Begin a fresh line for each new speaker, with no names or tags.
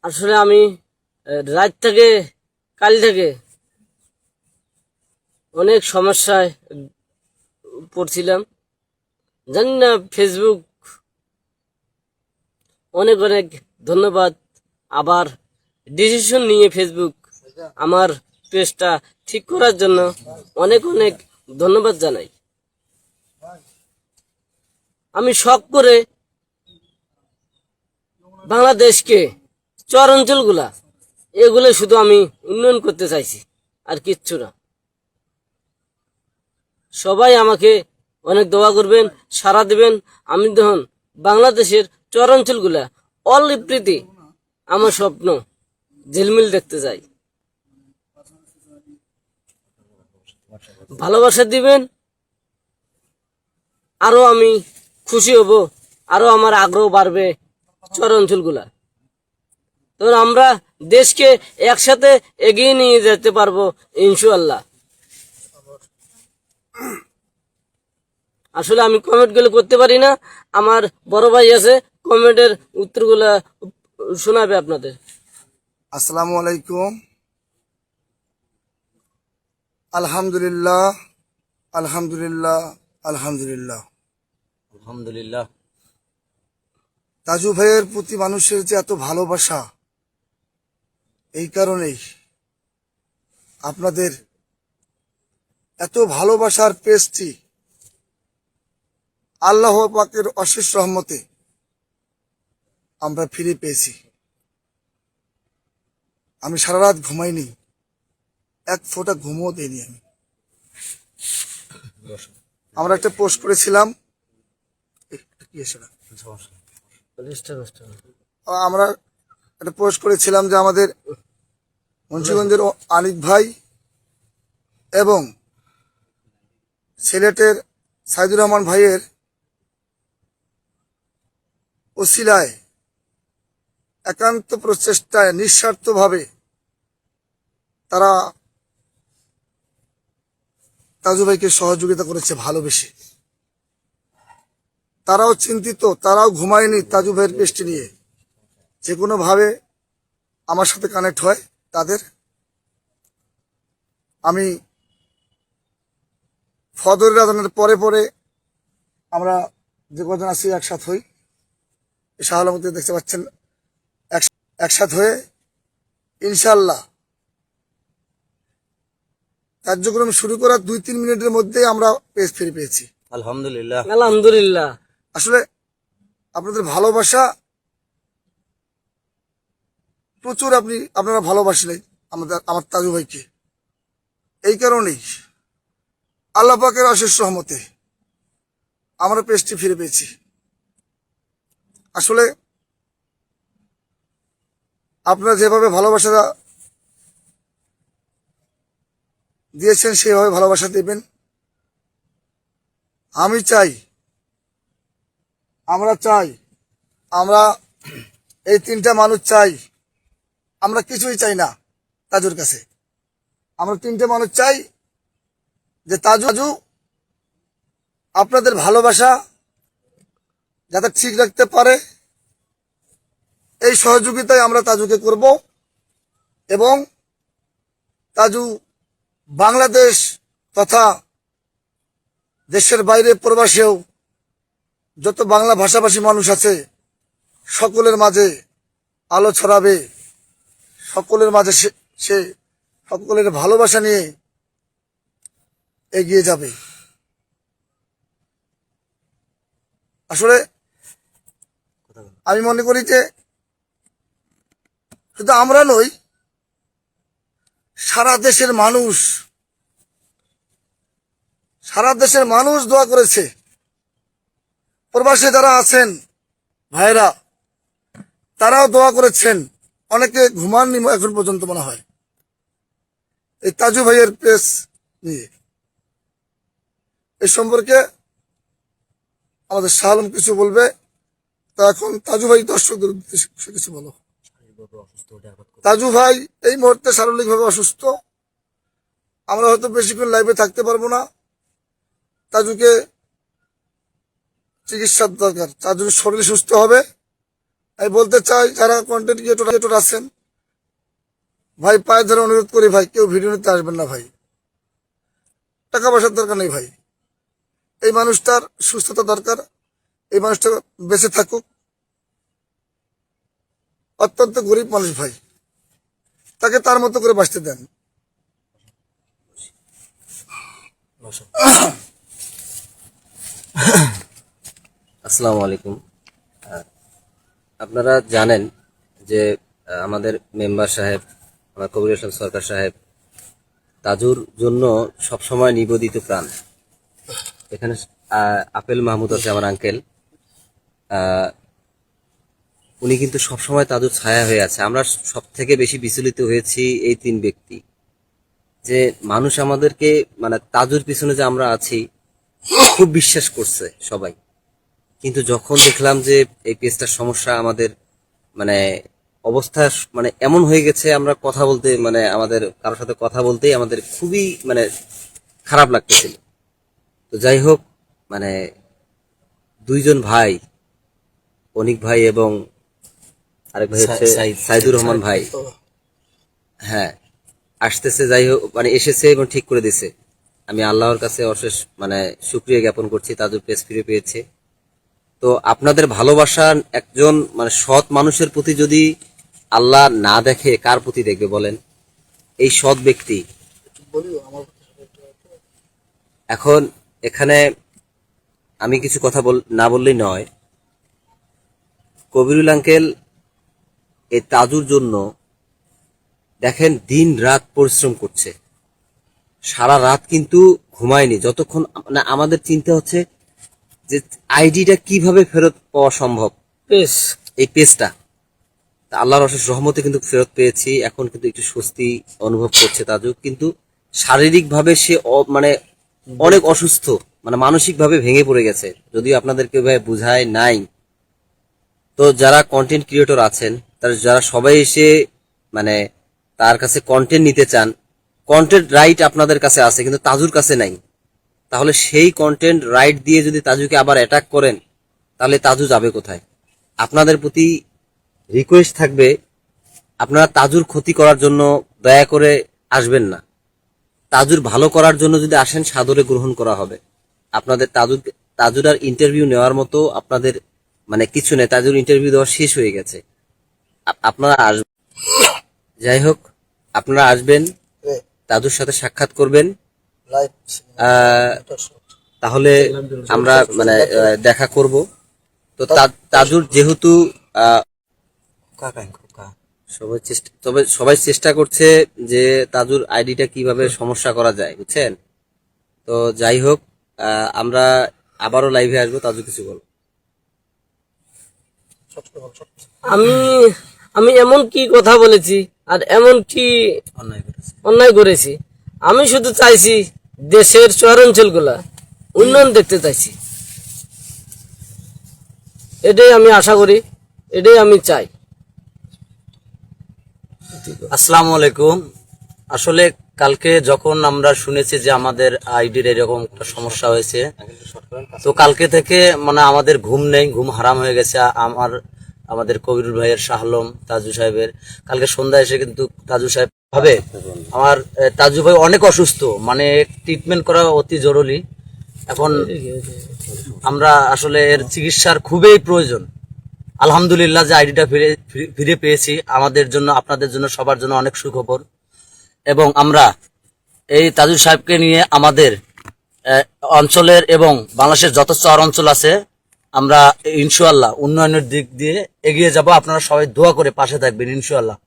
আসলে আমি রাত থেকে কাল থেকে অনেক সমস্যায় পড়ছিলাম। জানি না, ফেসবুক অনেক অনেক ধন্যবাদ। আবার ডিসিশন নিয়ে ফেসবুক আমার পেজটা ঠিক করার জন্য অনেক অনেক ধন্যবাদ জানাই। আমি শখ করে বাংলাদেশকে চর অঞ্চলগুলা এগুলো শুধু আমি উন্নয়ন করতে চাইছি, আর কিচ্ছু না। সবাই আমাকে অনেক দোয়া করবেন, সাড়া দিবেন। আমি তখন বাংলাদেশের চর অঞ্চলগুলা অলপ্রীতি আমার স্বপ্ন ঝিলমিল দেখতে যাই। ভালোবাসা দিবেন, আরো আমি খুশি হব, আরো আমার আগ্রহ বাড়বে চর অঞ্চলগুলা। তখন আমরা দেশকে একসাথে এগিয়ে নিয়ে যেতে পারবো ইনশাআল্লাহ। আসলে আমি কমেন্ট গুলো করতে পারি না, আমার বড় ভাই আছে, কমেন্টের উত্তরগুলা শোনাবে আপনাদের।
আসসালামু আলাইকুম। আলহামদুলিল্লাহ, আলহামদুলিল্লাহ, আলহামদুলিল্লাহ।
আলহামদুলিল্লাহ।
তাজু ভাইয়ের প্রতি মানুষের যে এত ভালোবাসা, এই কারণেই আপনাদের এত ভালোবাসার পেজটি আল্লাহ পাকের অশেষ রহমতে আমরা ফিরে পেয়েছি। আমি সারা রাত ঘুমাইনি, এক ফোঁটা ঘুমও দেইনি। আমরা একটা পোস্ট করেছিলাম, আমরা একটা পোস্ট করেছিলাম যে আমাদের মুন্সিগঞ্জের আনিক ভাই এবং সিলেটের সাইদুর রহমান ভাইয়ের ওসিলায় একান্ত প্রচেষ্টায় নিঃস্বার্থভাবে তারা তাজু ভাইকে সহযোগিতা করেছে ভালোবেসে। তারাও চিন্তিত, তারাও ঘুমায়নি তাজু ভাইয়ের পেজটি নিয়ে। যে কোনো ভাবে আমার সাথে কানেক্ট হয় তাদের। আমি ফজরের আজানের পরে পরে আমরা যে কজন আছি একসাথ হই। শাহ আলমকে দেখতে পাচ্ছেন, একসাথ হয়ে ইনশাল্লাহ কার্যক্রম শুরু করার 2-3 মিনিটের মধ্যেই আমরা পেজ ফিরে পেয়েছি।
আলহামদুলিল্লাহ,
আলহামদুলিল্লাহ।
আসলে আপনাদের ভালোবাসা প্রচুর, আপনারা ভালোবাসলেন আমার তাজু ভাইকে। এই কারণেই আল্লাহ পাকের অশেষ রহমতে আমরা পেজটি ফিরে পেয়েছি। আসলে আপনারা যেভাবে ভালোবাসা দিয়েছেন সেভাবে ভালোবাসা দেবেন। আমি চাই, আমরা চাই, আমরা এই 3টা মানুষ চাই, আমরা কিছুই চাই না তাজুর কাছে। আমরা 3টে মানুষ চাই যে তাজু আপনাদের ভালোবাসা যাতে ঠিক রাখতে পারে, এই সহযোগিতায় আমরা তাজুকে করব। এবং তাজু বাংলাদেশ তথা দেশের বাইরে প্রবাসেও যত বাংলা ভাষাভাষী মানুষ আছে সকলের মাঝে আলো ছড়াবে, সকলের মাঝে সে সকলের ভালোবাসা নিয়ে এগিয়ে যাবে। আসলে আমি মনে করি যে শুধু আমরা নই, সারা দেশের মানুষ দোয়া করেছে। প্রবাসে যারা আছেন ভাইরা, তারাও দোয়া করেছেন। অনেকে ঘুমাননি এখন পর্যন্ত মনে হয় এই তাজু ভাইয়ের পেজ নিয়ে। এই সম্পর্কে আমাদের শাহ আলম কিছু বলবে। তা এখন তাজু ভাই দর্শকদের উদ্দেশ্যে কিছু বলো। তাজু ভাই এই মুহূর্তে শারীরিকভাবে অসুস্থ, আমরা হয়তো বেশিক্ষণ লাইভে থাকতে পারবো না। তাজুকে চিকিৎসার দরকার। তাজুর শরীর সুস্থ হবে, আমি বলতে চাই যারা কন্টেন্ট ক্রিয়েটর আছেন ভাই, পায়ে ধরে অনুরোধ করি ভাই, কেউ ভিডিও নিতে আসবেন না ভাই। টাকা পয়সার দরকার নেই ভাই, এই মানুষটার সুস্থতা দরকার, এই মানুষটা বেঁচে থাকুক। অত্যন্ত গরিব মানুষ ভাই, তাকে তার মতো করে বাঁচতে দেন।
আসসালামু আলাইকুম। আপনারা জানেন যে আমাদের মেম্বার সাহেব, আমার কবির ইসলাম সরকার সাহেব তাজুর জন্য সবসময় নিবেদিত প্রাণ। এখানে আপেল মাহমুদ আছে আমার আঙ্কেল, উনি কিন্তু সবসময় তাজুর ছায়া হয়ে আছে। আমরা সব থেকে বেশি বিচলিত হয়েছি এই তিন ব্যক্তি, যে মানুষ আমাদেরকে মানে তাজুর পিছনে যে আমরা আছি খুব বিশ্বাস করছে সবাই, কিন্তু যখন দেখলাম যে এই পেজটার সমস্যা, আমাদের মানে অবস্থা মানে এমন হয়ে গেছে, আমরা কথা বলতে মানে আমাদের কারোর সাথে কথা বলতেই আমাদের খুবই মানে খারাপ লাগতেছিল। তো যাই হোক, মানে দুইজন ভাই, অনিক ভাই এবং আরেক ভাই হচ্ছে সাইদুর রহমান ভাই, হ্যাঁ আসতেছে, যাই হোক মানে এসেছে এবং ঠিক করে দিছে। আমি আল্লাহর কাছে অশেষ মানে শুকরিয়া জ্ঞাপন করছি, তাদের পেজ ফিরে পেয়েছে। তো আপনাদের ভালোবাসা একজন মানে সৎ মানুষের প্রতি যদি আল্লাহ না দেখে, কার প্রতি দেখবে বলেন? এই সৎ ব্যক্তি। এখন এখানে আমি কিছু কথা না বললেই নয়। কবিরুল আঙ্কেল এই তাজুর জন্য দেখেন দিন রাত পরিশ্রম করছে, সারা রাত কিন্তু ঘুমায়নি। যতক্ষণ মানে আমাদের চিন্তা হচ্ছে যে আইডিটা কিভাবে ফেরত পাওয়া সম্ভব,
বেশ
এই পেজটা। আল্লাহর অশেষ রহমতে কিন্তু ফেরত পেয়েছি। এখন কিন্তু একটু স্বস্তি অনুভব করছে তাজু, কিন্তু শারীরিক ভাবে সে মানে অনেক অসুস্থ, মানে মানসিক ভাবে ভেঙে পড়ে গেছে। যদিও আপনাদেরকে ভাই বুঝায় নাই। তো যারা কন্টেন্ট ক্রিয়েটর আছেন, তারা যারা সবাই এসে মানে তার কাছে কন্টেন্ট নিতে চান, কন্টেন্ট রাইট আপনাদের কাছে আছে কিন্তু তাজুর কাছে নাই। তাহলে সেই কন্টেন্ট রাইট দিয়ে যদি তাজুকে আবার অ্যাটাক করেন, তাহলে তাজু যাবে কোথায়? আপনাদের প্রতি রিকোয়েস্ট থাকবে, আপনারা তাজুর ক্ষতি করার জন্য দয়া করে আসবেন না। তাজুর ভালো করার জন্য যদি আসেন, সাদরে গ্রহণ করা হবে। আপনাদের তাজুর আর ইন্টারভিউ নেওয়ার মতো আপনাদের মানে কিছু নেই, তাজুর ইন্টারভিউ দেওয়া শেষ হয়ে গেছে। আপনারা আসবেন, যাই হোক আপনারা আসবেন, তাজুর সাথে সাক্ষাৎ করবেন, তাহলে আমরা মানে দেখা করব। তো তাজুর যেহেতু সবাই চেষ্টা করছে যে তাজুর আইডিটা কিভাবে সমস্যা করা যায়, বুঝছেন? তো যাই হোক, আমরা আবারও লাইভে আসবো। তাজু কিছু বল।
আমি আমি এমন কি কথা বলেছি আর এমন কি অন্যায় করেছি? আমি শুধু চাইছি দেশের শহরাঞ্চল গুলা উন্নয়ন দেখতে চাইছি, এটাই আমি আশা করি, এটাই আমি চাই।
আসসালামু আলাইকুম। আসলে কালকে যখন আমরা শুনেছি যে আমাদের আইডির এরকম একটা সমস্যা হয়েছে, তো কালকে থেকে মানে আমাদের ঘুম নেই, ঘুম হারাম হয়ে গেছে। আমাদের কবিরুল ভাইয়ের, শাহলম, তাজু সাহেবের কালকে সন্ধ্যা এসে কিন্তু তাজু সাহেব ভাবে আমার তাজু ভাই অনেক অসুস্থ, মানে ট্রিটমেন্ট করা অতি জরুরি। এখন আমরা আসলে এর চিকিৎসার খুবই প্রয়োজন। আলহামদুলিল্লাহ যে আইডিটা ফিরে পেয়েছি, আমাদের জন্য, আপনাদের জন্য, সবার জন্য অনেক সুখবর। এবং আমরা এই তাজু সাহেবকে নিয়ে আমাদের অঞ্চলের এবং বাংলাদেশের যত চর অঞ্চল আছে, আমরা ইনশাআল্লাহ উন্নয়নের দিক দিয়ে এগিয়ে যাব। আপনারা সবাই দোয়া করে পাশে থাকবেন ইনশাআল্লাহ।